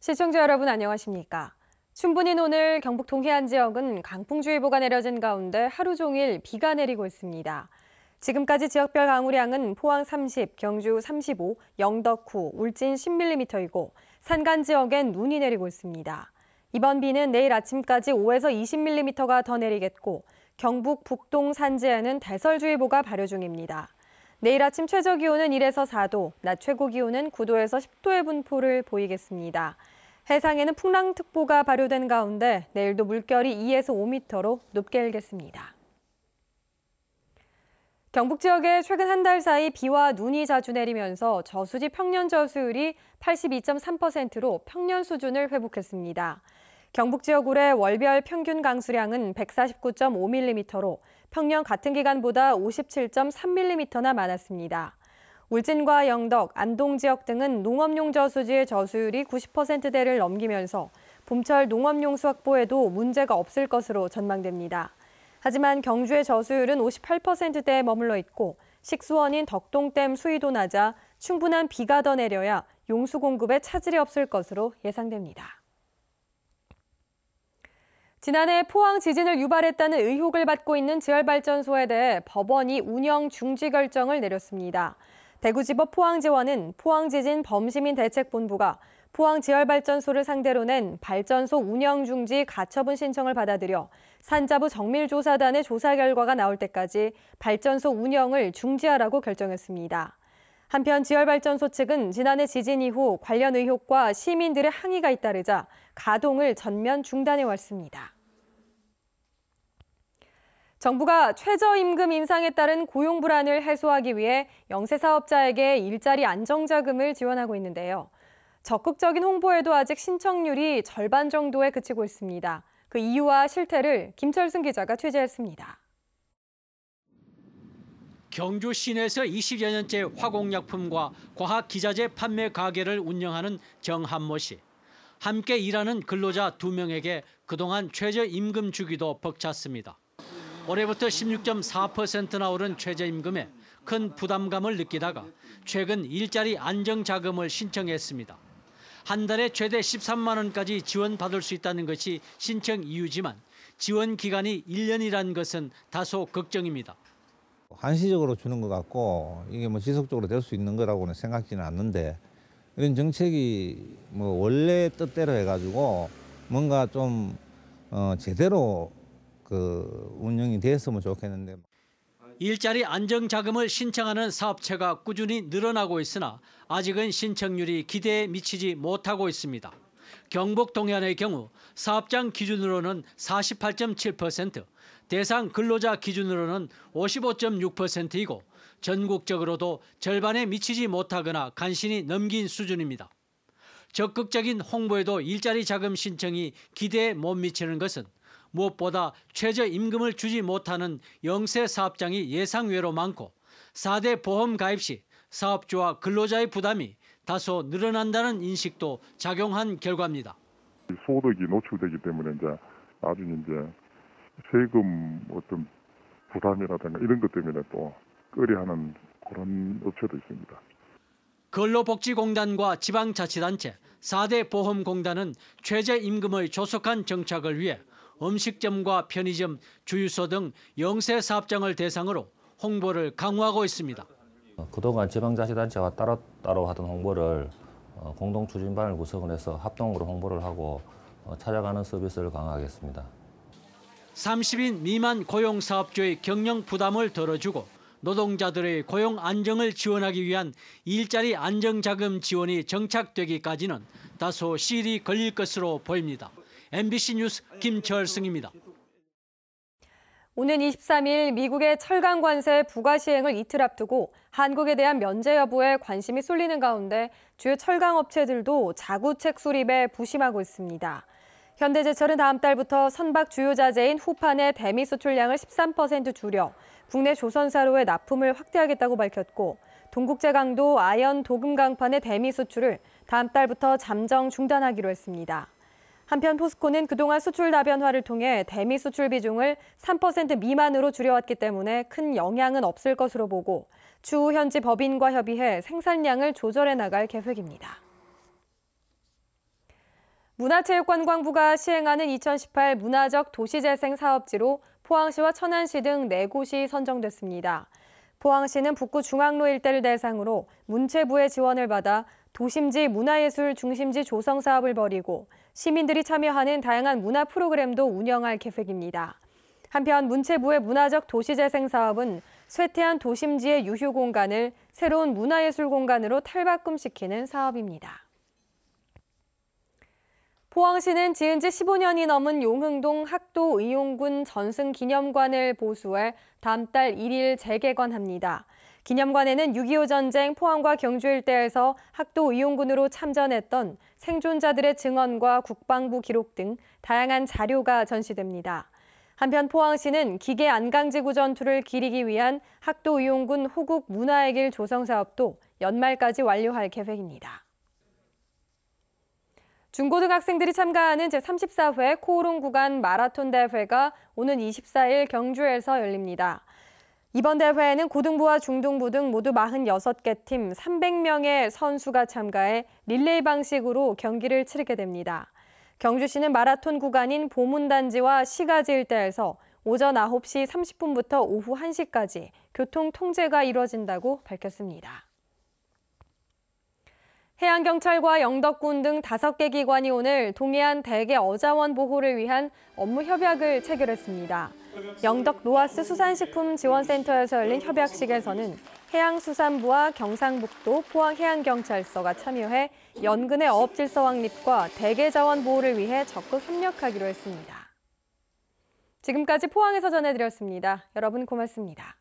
시청자 여러분 안녕하십니까? 춘분인 오늘 경북 동해안 지역은 강풍주의보가 내려진 가운데 하루 종일 비가 내리고 있습니다. 지금까지 지역별 강우량은 포항 30, 경주 35, 영덕후, 울진 10mm이고 산간 지역엔 눈이 내리고 있습니다. 이번 비는 내일 아침까지 5에서 20mm가 더 내리겠고 경북 북동 산지에는 대설주의보가 발효 중입니다. 내일 아침 최저 기온은 1에서 4도, 낮 최고 기온은 9도에서 10도의 분포를 보이겠습니다. 해상에는 풍랑특보가 발효된 가운데 내일도 물결이 2에서 5m로 높게 일겠습니다. 경북 지역에 최근 한 달 사이 비와 눈이 자주 내리면서 저수지 평년 저수율이 82.3%로 평년 수준을 회복했습니다. 경북 지역 올해 월별 평균 강수량은 149.5mm로 평년 같은 기간보다 57.3mm나 많았습니다. 울진과 영덕, 안동 지역 등은 농업용 저수지의 저수율이 90%대를 넘기면서 봄철 농업용수 확보에도 문제가 없을 것으로 전망됩니다. 하지만 경주의 저수율은 58%대에 머물러 있고 식수원인 덕동댐 수위도 낮아 충분한 비가 더 내려야 용수 공급에 차질이 없을 것으로 예상됩니다. 지난해 포항 지진을 유발했다는 의혹을 받고 있는 지열발전소에 대해 법원이 운영 중지 결정을 내렸습니다. 대구지법 포항지원은 포항지진 범시민대책본부가 포항지열발전소를 상대로 낸 발전소 운영 중지 가처분 신청을 받아들여 산자부 정밀조사단의 조사 결과가 나올 때까지 발전소 운영을 중지하라고 결정했습니다. 한편 지열발전소 측은 지난해 지진 이후 관련 의혹과 시민들의 항의가 잇따르자 가동을 전면 중단해왔습니다. 정부가 최저임금 인상에 따른 고용 불안을 해소하기 위해 영세사업자에게 일자리 안정자금을 지원하고 있는데요. 적극적인 홍보에도 아직 신청률이 절반 정도에 그치고 있습니다. 그 이유와 실태를 김철승 기자가 취재했습니다. 경주 시내에서 20여 년째 화공약품과 과학기자재 판매 가게를 운영하는 정한모 씨. 함께 일하는 근로자 2명에게 그동안 최저임금 주기도 벅찼습니다. 올해부터 16.4%나 오른 최저임금에 큰 부담감을 느끼다가 최근 일자리 안정자금을 신청했습니다. 한 달에 최대 13만 원까지 지원받을 수 있다는 것이 신청 이유지만 지원 기간이 1년이라는 것은 다소 걱정입니다. 한시적으로 주는 것 같고 이게 뭐 지속적으로 될 수 있는 거라고는 생각지는 않는데 이런 정책이 뭐 원래 뜻대로 해가지고 뭔가 좀 제대로 운영이 됐으면 좋겠는데. 일자리 안정자금을 신청하는 사업체가 꾸준히 늘어나고 있으나 아직은 신청률이 기대에 미치지 못하고 있습니다. 경북 동해안의 경우 사업장 기준으로는 48.7%, 대상 근로자 기준으로는 55.6%이고 전국적으로도 절반에 미치지 못하거나 간신히 넘긴 수준입니다. 적극적인 홍보에도 일자리 자금 신청이 기대에 못 미치는 것은 무엇보다 최저임금을 주지 못하는 영세 사업장이 예상외로 많고 4대 보험 가입 시 사업주와 근로자의 부담이 다소 늘어난다는 인식도 작용한 결과입니다. 소득이 노출되기 때문에 아주 세금 어떤 부담이라든가 이런 것 때문에 또 꺼려하는 그런 업체도 있습니다. 근로복지공단과 지방자치단체, 4대 보험공단은 최저임금의 조속한 정착을 위해 음식점과 편의점, 주유소 등 영세 사업장을 대상으로 홍보를 강화하고 있습니다. 그동안 지방자치단체와 따로따로 하던 홍보를 공동추진반을 구성을 해서 합동으로 홍보를 하고 찾아가는 서비스를 강화하겠습니다. 30인 미만 고용사업주의 경영 부담을 덜어주고 노동자들의 고용 안정을 지원하기 위한 일자리 안정자금 지원이 정착되기까지는 다소 시일이 걸릴 것으로 보입니다. MBC 뉴스 김철승입니다. 오는 23일 미국의 철강 관세 부과 시행을 이틀 앞두고 한국에 대한 면제 여부에 관심이 쏠리는 가운데 주요 철강 업체들도 자구책 수립에 부심하고 있습니다. 현대제철은 다음 달부터 선박 주요 자재인 후판의 대미 수출량을 13% 줄여 국내 조선사로의 납품을 확대하겠다고 밝혔고 동국제강도 아연 도금 강판의 대미 수출을 다음 달부터 잠정 중단하기로 했습니다. 한편 포스코는 그동안 수출 다변화를 통해 대미 수출 비중을 3% 미만으로 줄여왔기 때문에 큰 영향은 없을 것으로 보고 추후 현지 법인과 협의해 생산량을 조절해 나갈 계획입니다. 문화체육관광부가 시행하는 2018 문화적 도시재생 사업지로 포항시와 천안시 등 4곳이 선정됐습니다. 포항시는 북구 중앙로 일대를 대상으로 문체부의 지원을 받아 도심지 문화예술 중심지 조성 사업을 벌이고 시민들이 참여하는 다양한 문화 프로그램도 운영할 계획입니다. 한편 문체부의 문화적 도시재생 사업은 쇠퇴한 도심지의 유휴 공간을 새로운 문화예술 공간으로 탈바꿈시키는 사업입니다. 포항시는 지은 지 15년이 넘은 용흥동 학도의용군 전승기념관을 보수할 다음 달 1일 재개관합니다. 기념관에는 6.25 전쟁 포항과 경주 일대에서 학도의용군으로 참전했던 생존자들의 증언과 국방부 기록 등 다양한 자료가 전시됩니다. 한편 포항시는 기계 안강지구 전투를 기리기 위한 학도의용군 호국 문화의 길 조성 사업도 연말까지 완료할 계획입니다. 중고등학생들이 참가하는 제34회 코오롱 구간 마라톤 대회가 오는 24일 경주에서 열립니다. 이번 대회에는 고등부와 중등부 등 모두 46개 팀 300명의 선수가 참가해 릴레이 방식으로 경기를 치르게 됩니다. 경주시는 마라톤 구간인 보문단지와 시가지 일대에서 오전 9시 30분부터 오후 1시까지 교통 통제가 이루어진다고 밝혔습니다. 해양경찰과 영덕군 등 5개 기관이 오늘 동해안 대게 어자원 보호를 위한 업무 협약을 체결했습니다. 영덕 노아스 수산식품지원센터에서 열린 협약식에서는 해양수산부와 경상북도 포항해양경찰서가 참여해 연근의 어업질서 확립과 대게 자원 보호를 위해 적극 협력하기로 했습니다. 지금까지 포항에서 전해드렸습니다. 여러분 고맙습니다.